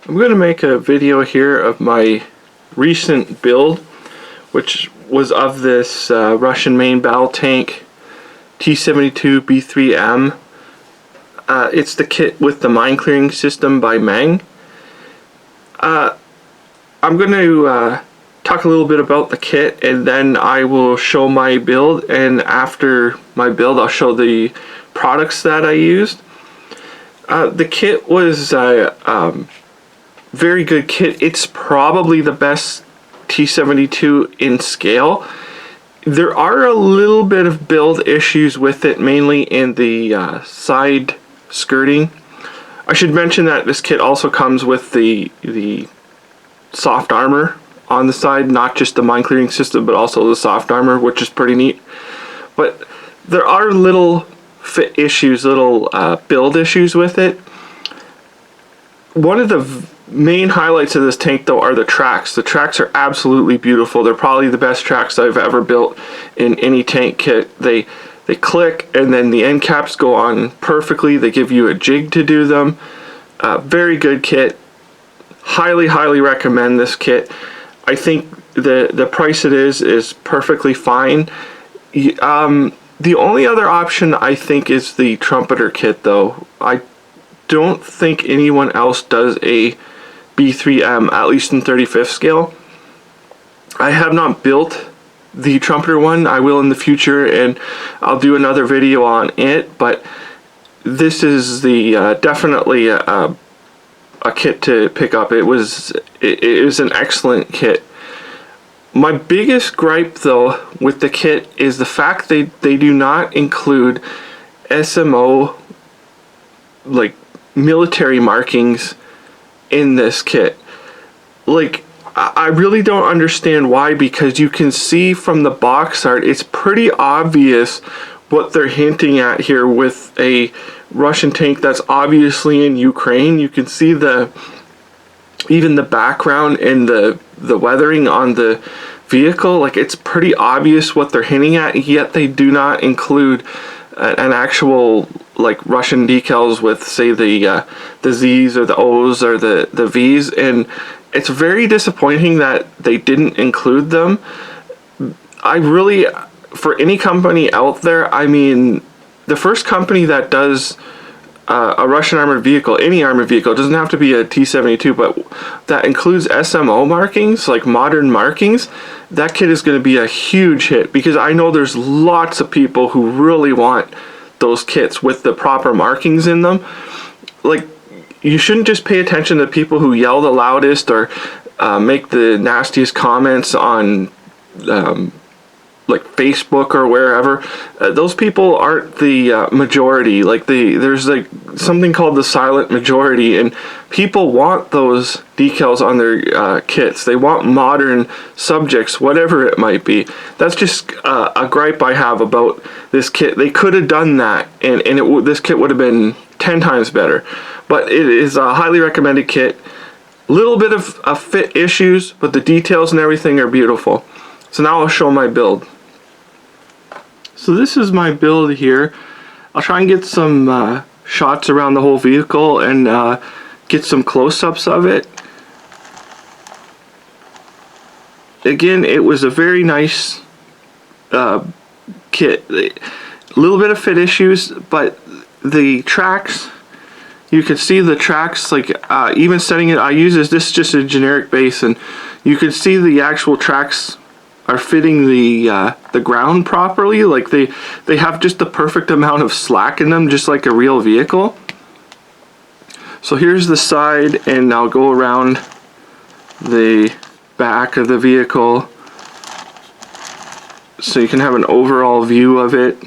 I'm going to make a video here of my recent build, which was of this Russian main battle tank T-72B3M. It's the kit with the mine clearing system by Meng. I'm going to talk a little bit about the kit, and then I will show my build, and after my build I'll show the products that I used. The kit was very good kit. It's probably the best T-72 in scale. There are a little bit of build issues with it, mainly in the side skirting. I should mention that this kit also comes with the soft armor on the side, not just the mine clearing system, but also the soft armor, which is pretty neat. But there are little fit issues, little build issues with it. One of the main highlights of this tank though are the tracks. The tracks are absolutely beautiful. They're probably the best tracks I've ever built in any tank kit. They click, and then the end caps go on perfectly. They give you a jig to do them. Very good kit. Highly recommend this kit. I think the price it is perfectly fine. The only other option I think is the trumpeter kit though. I don't think anyone else does a B3M, at least in 35th scale. I have not built the trumpeter one. I will in the future, and I'll do another video on it, but this is the definitely a kit to pick up. It was an excellent kit. My biggest gripe though with the kit is the fact they do not include SMO, like military markings, in this kit. Like, I really don't understand why, because you can see from the box art it's pretty obvious what they're hinting at here with a Russian tank that's obviously in Ukraine. You can see even the background and the weathering on the vehicle. Like, it's pretty obvious what they're hinting at, yet they do not include an actual like Russian decals with, say, the Z's or the O's or the V's, and it's very disappointing that they didn't include them. I really, for any company out there, I mean, the first company that does a Russian armored vehicle, any armored vehicle, it doesn't have to be a T-72, but that includes SMO markings, like modern markings, that kit is going to be a huge hit, because I know there's lots of people who really want those kits with the proper markings in them. Like, you shouldn't just pay attention to people who yell the loudest or make the nastiest comments on like Facebook or wherever. Those people aren't the majority. Like, there's like something called the silent majority, and people want those decals on their kits. They want modern subjects, whatever it might be. That's just a gripe I have about this kit. They could have done that, and this kit would have been 10 times better. But it is a highly recommended kit. Little bit of fit issues, but the details and everything are beautiful. So now I'll show my build. So this is my build here. I'll try and get some shots around the whole vehicle and get some close-ups of it. Again, it was a very nice kit. A little bit of fit issues, but the tracks, you can see the tracks, like even setting it, I use this is just a generic base, and you can see the actual tracks are fitting the ground properly. Like, they have just the perfect amount of slack in them, just like a real vehicle. So here's the side, and I'll go around the back of the vehicle so you can have an overall view of it.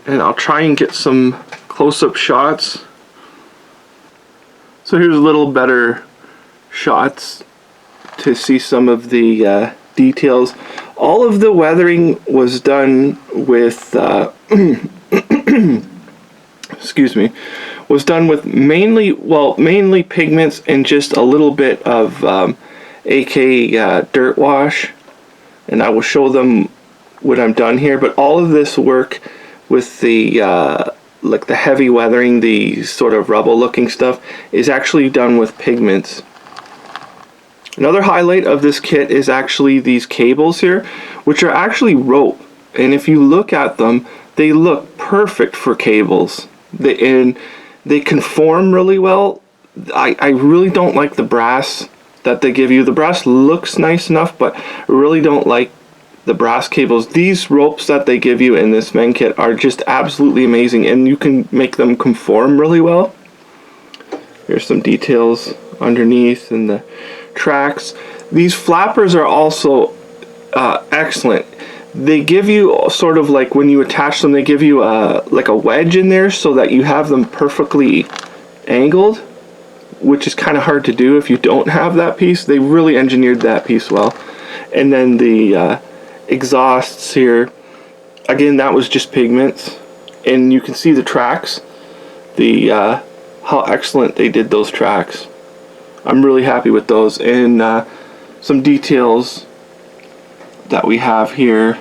And I'll try and get some close-up shots. So here's a little better shots to see some of the details. All of the weathering was done with excuse me, was done with mainly pigments and just a little bit of AK dirt wash, and I will show them when I'm done here. But all of this work with the like the heavy weathering, the sort of rubble looking stuff, is actually done with pigments. Another highlight of this kit is actually these cables here, which are actually rope, and if you look at them, they look perfect for cables. They conform really well. I really don't like the brass that they give you. The brass looks nice enough, but I really don't like the brass cables. These ropes that they give you in this Meng kit are just absolutely amazing, and you can make them conform really well. Here's some details underneath and the tracks. These flappers are also excellent. They give you sort of like, when you attach them, they give you like a wedge in there so that you have them perfectly angled, which is kind of hard to do if you don't have that piece. They really engineered that piece well. And then the exhausts here, again, that was just pigments, and you can see the tracks, the how excellent they did those tracks. I'm really happy with those. And some details that we have here.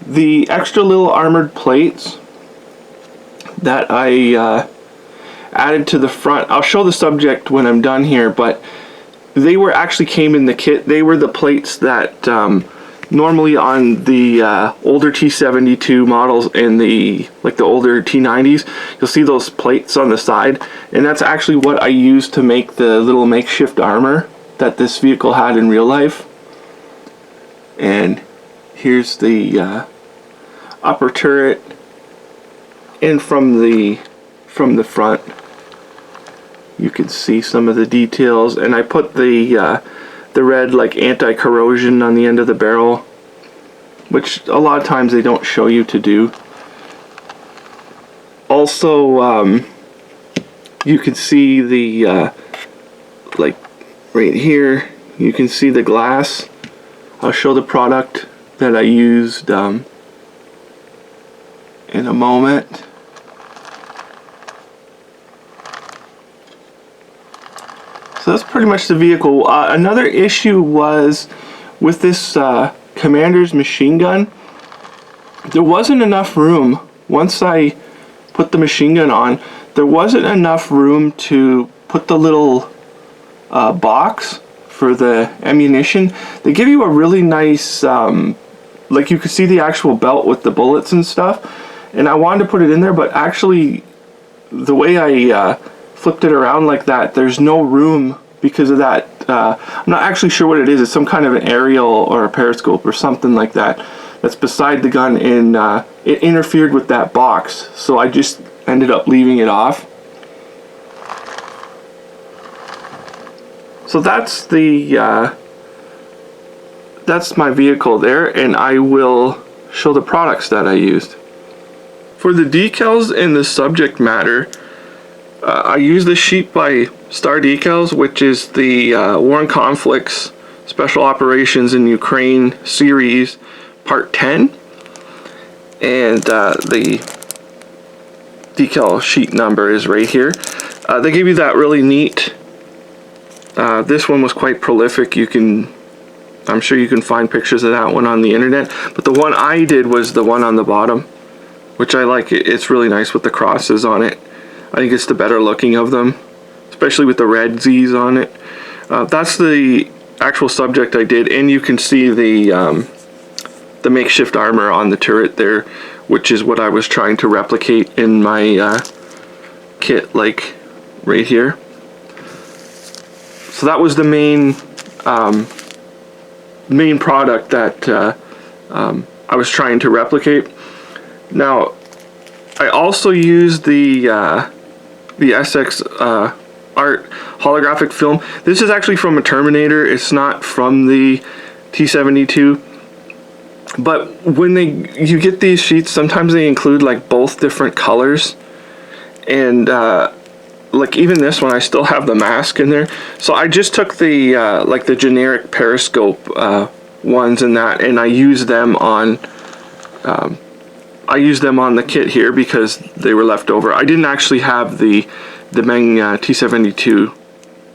The extra little armored plates that I added to the front, I'll show the subject when I'm done here, but they were actually came in the kit. They were the plates that normally on the older T-72 models and the older T-90s, you'll see those plates on the side, and that's actually what I used to make the little makeshift armor that this vehicle had in real life. And here's the upper turret, and from the front you can see some of the details. And I put the red like anti-corrosion on the end of the barrel, which a lot of times they don't show you to do. Also, you can see the like right here, you can see the glass. I'll show the product that I used in a moment. So that's pretty much the vehicle. Another issue was with this Commander's machine gun. There wasn't enough room. Once I put the machine gun on, there wasn't enough room to put the little box for the ammunition. They give you a really nice, like you could see the actual belt with the bullets and stuff. And I wanted to put it in there, but actually the way I flipped it around like that, there's no room because of that. I'm not actually sure what it is. It's some kind of an aerial or a periscope or something like that that's beside the gun, and it interfered with that box, so I just ended up leaving it off. So that's the that's my vehicle there, and I will show the products that I used. For the decals and the subject matter, I use the sheet by Star Decals, which is the War and Conflicts Special Operations in Ukraine series, part 10. And the decal sheet number is right here. They give you that really neat. This one was quite prolific. I'm sure you can find pictures of that one on the internet. But the one I did was the one on the bottom, which I like. It's really nice with the crosses on it. I think it's the better looking of them, especially with the red Z's on it. That's the actual subject I did, and you can see the makeshift armor on the turret there, which is what I was trying to replicate in my kit, like right here. So that was the main product that I was trying to replicate. Now, I also used the SX art holographic film. This is actually from a Terminator. It's not from the T-72. But when you get these sheets, sometimes they include like both different colors, and like even this one, I still have the mask in there. So I just took the like the generic periscope ones and that, and I used them on the kit here because they were left over. I didn't actually have the Meng T-72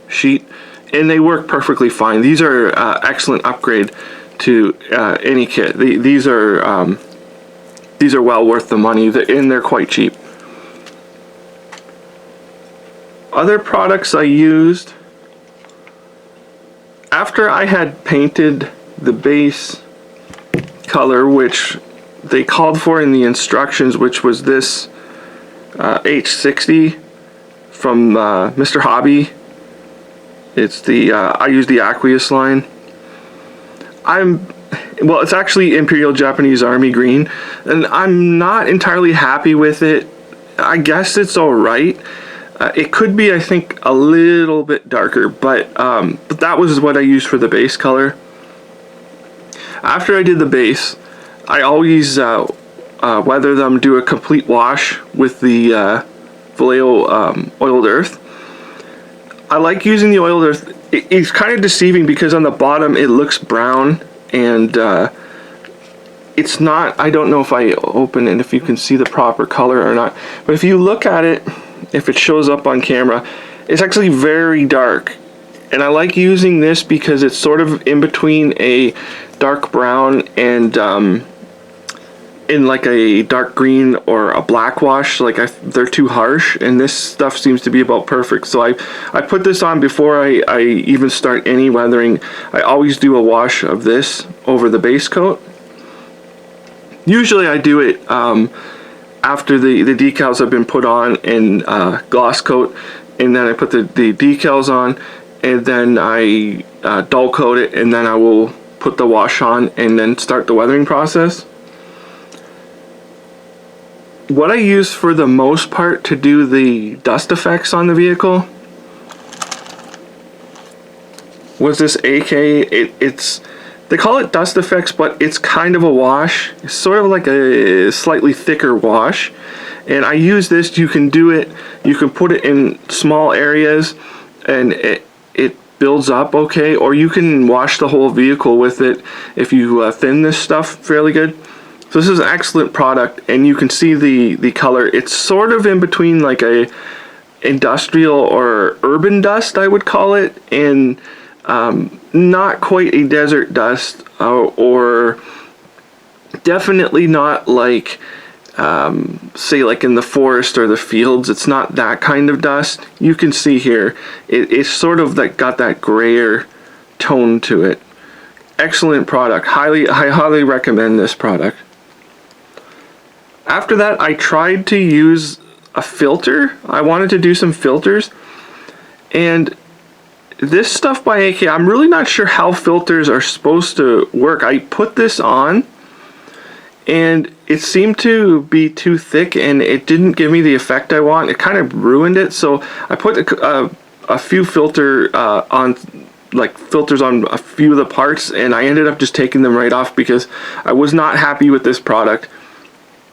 sheet, and they work perfectly fine. These are excellent upgrade to any kit. These are well worth the money, and they're quite cheap. Other products I used after I had painted the base color, which they called for in the instructions, which was this H60 from Mr. Hobby. It's the I use the Aqueous line. Well, it's actually Imperial Japanese Army green, and I'm not entirely happy with it. I guess it's alright. It could be, I think, a little bit darker, but that was what I used for the base color. After I did the base, I always weather them, do a complete wash with the Vallejo oiled earth. I like using the oiled earth. It's kind of deceiving because on the bottom it looks brown, and it's not. I don't know if I open it, if you can see the proper color or not, but if you look at it, if it shows up on camera, it's actually very dark. And I like using this because it's sort of in between a dark brown and in like a dark green or a black wash. Like they're too harsh, and this stuff seems to be about perfect. So I put this on before I even start any weathering. I always do a wash of this over the base coat. Usually I do it after the decals have been put on and gloss coat, and then I put the decals on, and then I dull coat it, and then I will put the wash on and then start the weathering process. What I use for the most part to do the dust effects on the vehicle was this AK. They call it dust effects, but it's kind of a wash. It's sort of like a slightly thicker wash. And I use this. You can do it, you can put it in small areas and it builds up okay, or you can wash the whole vehicle with it if you thin this stuff fairly good. So this is an excellent product, and you can see the color. It's sort of in between like a industrial or urban dust, I would call it, and not quite a desert dust, or definitely not like say like in the forest or the fields. It's not that kind of dust. You can see here it's sort of like got that grayer tone to it. Excellent product. I highly recommend this product. After that, I tried to use a filter. I wanted to do some filters, and this stuff by AK, I'm really not sure how filters are supposed to work. I put this on and it seemed to be too thick, and it didn't give me the effect I want. It kind of ruined it. So I put a few filters on a few of the parts, and I ended up just taking them right off because I was not happy with this product.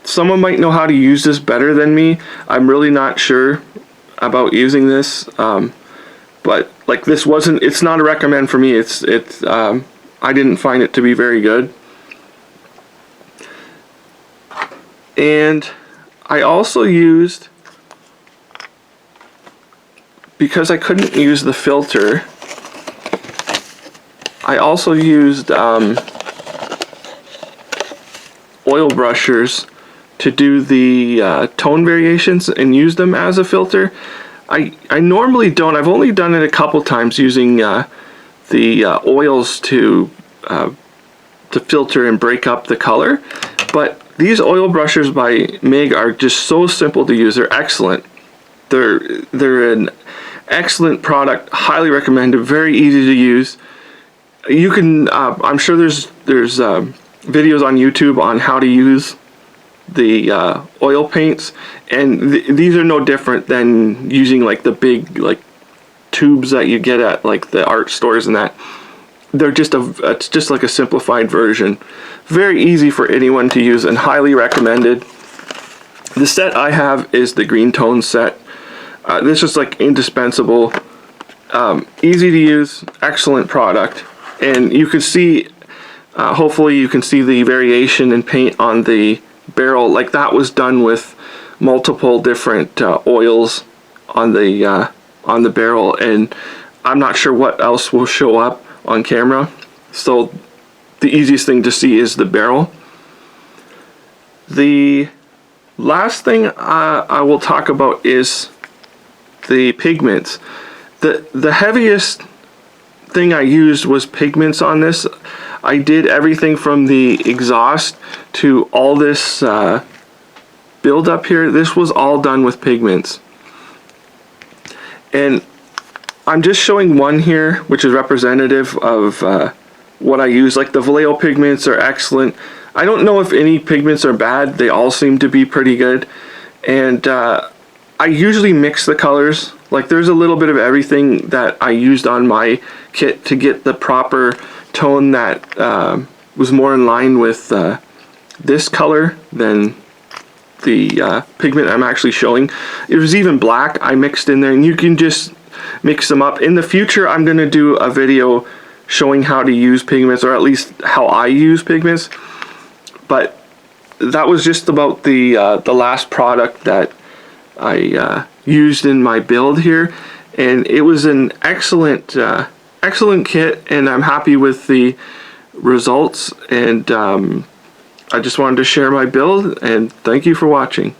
Someone might know how to use this better than me. I'm really not sure about using this, but like this wasn't. It's not a recommend for me. I didn't find it to be very good. And I also used, because I couldn't use the filter, I also used oil brushers to do the tone variations and use them as a filter. I normally don't. I've only done it a couple times using the oils to filter and break up the color. But these oil brushers by Meng are just so simple to use. They're excellent. They're an excellent product. Highly recommended. Very easy to use. You can. I'm sure there's videos on YouTube on how to use the oil paints, and these are no different than using like the big like tubes that you get at like the art stores and that. They're just it's just like a simplified version. Very easy for anyone to use and highly recommended. The set I have is the green tone set. This is like indispensable. Easy to use, excellent product, and you can see hopefully you can see the variation in paint on the barrel. Like that was done with multiple different oils on the barrel, and I'm not sure what else will show up on camera. So the easiest thing to see is the barrel. The last thing I will talk about is the pigments. The heaviest thing I used was pigments on this. I did everything from the exhaust to all this build up here. This was all done with pigments. And I'm just showing one here, which is representative of what I use. Like the Vallejo pigments are excellent. I don't know if any pigments are bad. They all seem to be pretty good. And I usually mix the colors. Like there's a little bit of everything that I used on my kit to get the proper tone that was more in line with this color than the pigment I'm actually showing. It was even black I mixed in there, and you can just mix them up. In the future, I'm going to do a video showing how to use pigments, or at least how I use pigments. But that was just about the last product that I used in my build here, and it was an excellent excellent kit, and I'm happy with the results. And I just wanted to share my build, and thank you for watching.